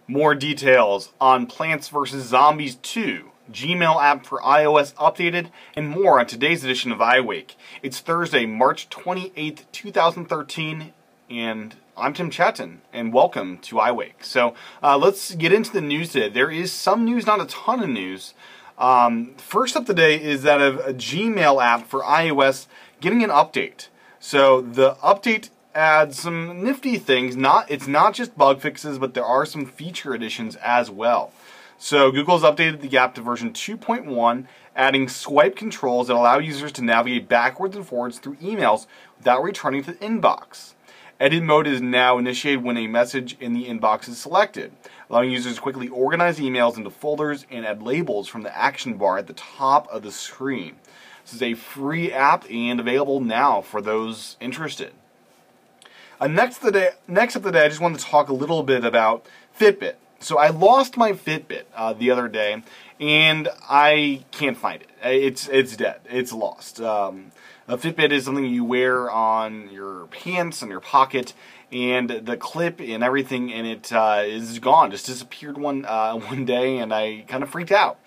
More details on Plants vs. Zombies 2, Gmail app for iOS updated, and more on today's edition of iWake. It's Thursday, March 28th, 2013, and I'm Tim Chaten, and welcome to iWake. So let's get into the news today. There is some news, not a ton of news. First up today is that of a Gmail app for iOS getting an update. So the update adds some nifty things. It's not just bug fixes, but there are some feature additions as well. So Google's updated the app to version 2.1, adding swipe controls that allow users to navigate backwards and forwards through emails without returning to the inbox. Edit mode is now initiated when a message in the inbox is selected, allowing users to quickly organize emails into folders and add labels from the action bar at the top of the screen. This is a free app and available now for those interested. Next up today, I just wanted to talk a little bit about Fitbit. So I lost my Fitbit the other day, and I can't find it. It's dead. It's lost. A Fitbit is something you wear on your pants and your pocket, and the clip and everything in it is gone. Just disappeared one day, and I kind of freaked out.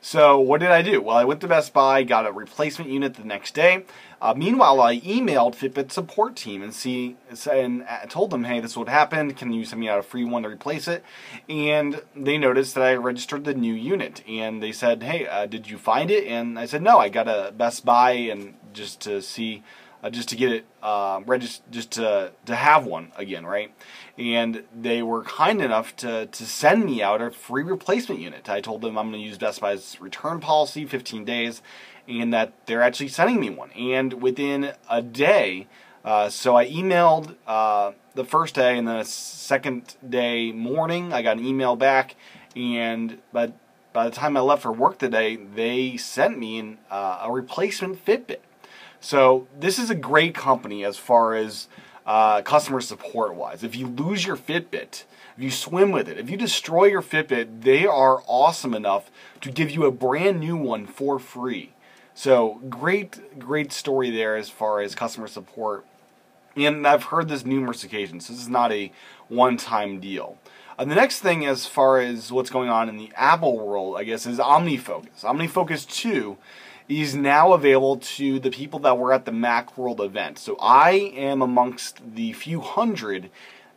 So what did I do? Well, I went to Best Buy, got a replacement unit the next day. Meanwhile, I emailed Fitbit support team and told them, hey, this is what happened. Can you send me out a free one to replace it? And they noticed that I registered the new unit, and they said, hey, did you find it? And I said, no, I got a Best Buy and just to get it just to have one again, right? And they were kind enough to send me out a free replacement unit. I told them I'm going to use Best Buy's return policy, 15 days, and that they're actually sending me one. And within a day, so I emailed the first day, and then the second day morning, I got an email back, and by the time I left for work today, they sent me a replacement Fitbit. So this is a great company as far as customer support wise. If you lose your Fitbit, if you swim with it, if you destroy your Fitbit, they are awesome enough to give you a brand new one for free. So great story there as far as customer support. And I've heard this numerous occasions. This is not a one-time deal. The next thing as far as what's going on in the Apple world, I guess, is OmniFocus. OmniFocus 2 is now available to the people that were at the Macworld event. So I am amongst the few hundred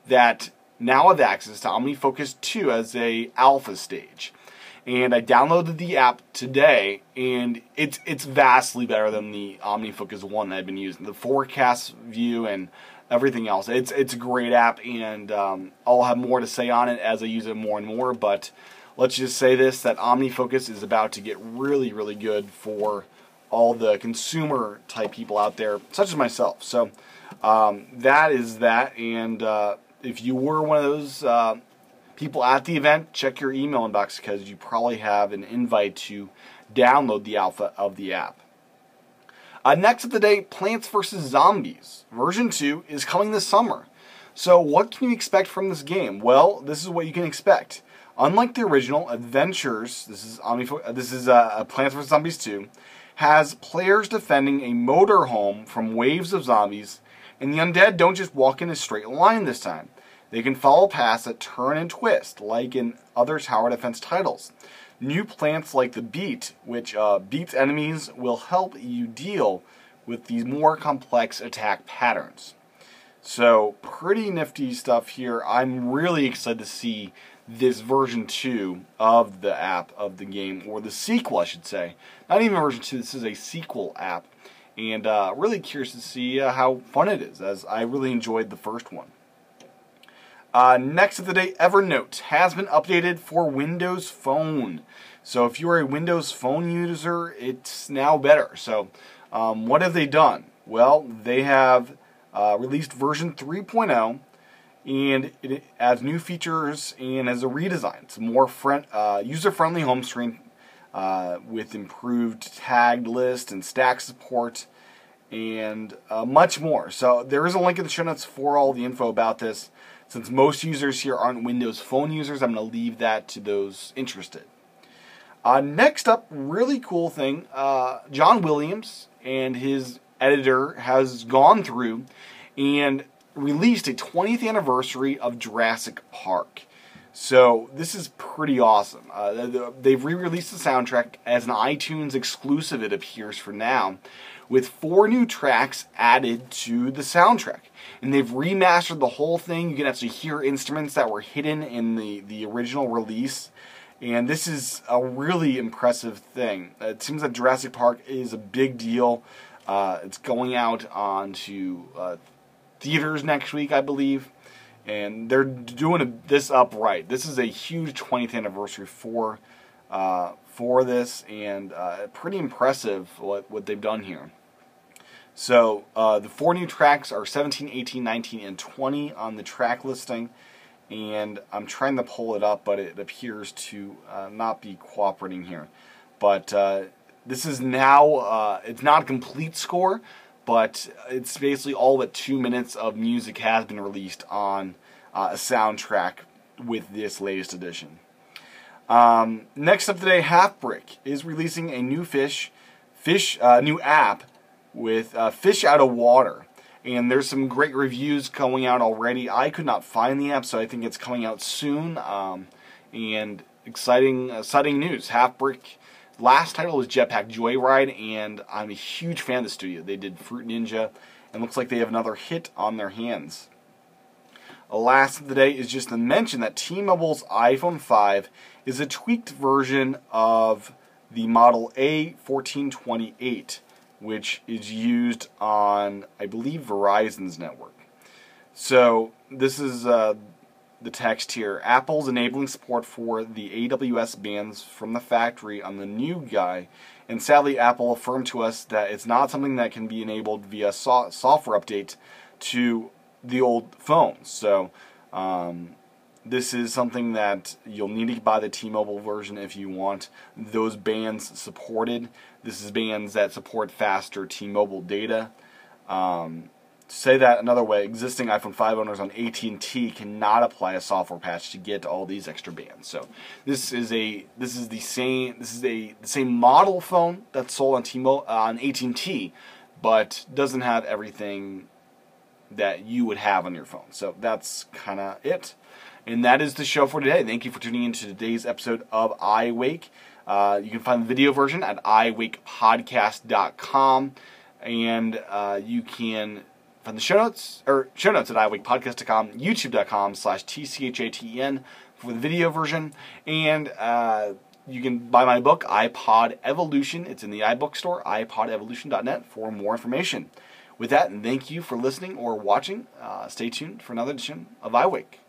that now have access to OmniFocus 2 as a alpha stage. And I downloaded the app today, and it's vastly better than the OmniFocus 1 that I've been using. The forecast view and everything else. It's a great app, and I'll have more to say on it as I use it more and more, but let's just say this, that OmniFocus is about to get really, really good for all the consumer type people out there, such as myself. So that is that, and if you were one of those people at the event, check your email inbox because you probably have an invite to download the alpha of the app. Next up today, Plants vs. Zombies. Version 2 is coming this summer. So what can you expect from this game? Well, this is what you can expect. Unlike the original, Adventures, this is Plants vs. Zombies 2, has players defending a motorhome from waves of zombies, and the undead don't just walk in a straight line this time. They can follow paths that turn and twist, like in other tower defense titles. New plants like the beet, which beats enemies, will help you deal with these more complex attack patterns. So, pretty nifty stuff here. I'm really excited to see this version 2 of the app, of the game, or the sequel, I should say. Not even version 2, this is a sequel app. And really curious to see how fun it is, as I really enjoyed the first one. Next of the day, Evernote has been updated for Windows Phone. So if you are a Windows Phone user, it's now better. So what have they done? Well, they have released version 3.0, and it adds new features and has a redesign. It's a more user-friendly home screen with improved tagged list and stack support and much more. So there is a link in the show notes for all the info about this. Since most users here aren't Windows Phone users, I'm going to leave that to those interested. Next up, really cool thing, John Williams and his editor has gone through and released a 20th anniversary of Jurassic Park. So this is pretty awesome. They've re-released the soundtrack as an iTunes exclusive, it appears for now, with 4 new tracks added to the soundtrack. And they've remastered the whole thing. You can actually hear instruments that were hidden in the original release. And this is a really impressive thing. It seems that Jurassic Park is a big deal. It's going out onto theaters next week, I believe. And they're doing this upright. This is a huge 20th anniversary for this, and pretty impressive what they've done here. So the 4 new tracks are 17, 18, 19, and 20 on the track listing. And I'm trying to pull it up, but it appears to not be cooperating here. But this is now, it's not a complete score, but it's basically all but 2 minutes of music has been released on a soundtrack with this latest edition. Next up today, Halfbrick is releasing a new new app with fish out of water. And there's some great reviews going out already. I could not find the app, so I think it's coming out soon. And exciting news. Halfbrick, last title was Jetpack Joyride, and I'm a huge fan of the studio. They did Fruit Ninja, and looks like they have another hit on their hands. Last of the day is just to mention that T-Mobile's iPhone 5 is a tweaked version of the model A1428, which is used on, I believe, Verizon's network. So this is the text here. Apple's enabling support for the AWS bands from the factory on the new guy, and sadly Apple affirmed to us that it's not something that can be enabled via software update to the old phones. So this is something that you'll need to buy the T-Mobile version if you want those bands supported. This is bands that support faster T-Mobile data. Say that another way, existing iPhone 5 owners on AT&T cannot apply a software patch to get all these extra bands. So this is the same model phone that's sold on T-Mobile on AT&T, but doesn't have everything that you would have on your phone. So that's kind of it. And that is the show for today. Thank you for tuning in to today's episode of iWake. You can find the video version at iWakePodcast.com, and you can find the show notes at iWakePodcast.com, YouTube.com/TCHATEN for the video version, and you can buy my book, iPod Evolution. It's in the iBook store, iPodEvolution.net, for more information. With that, and thank you for listening or watching. Stay tuned for another edition of iWake.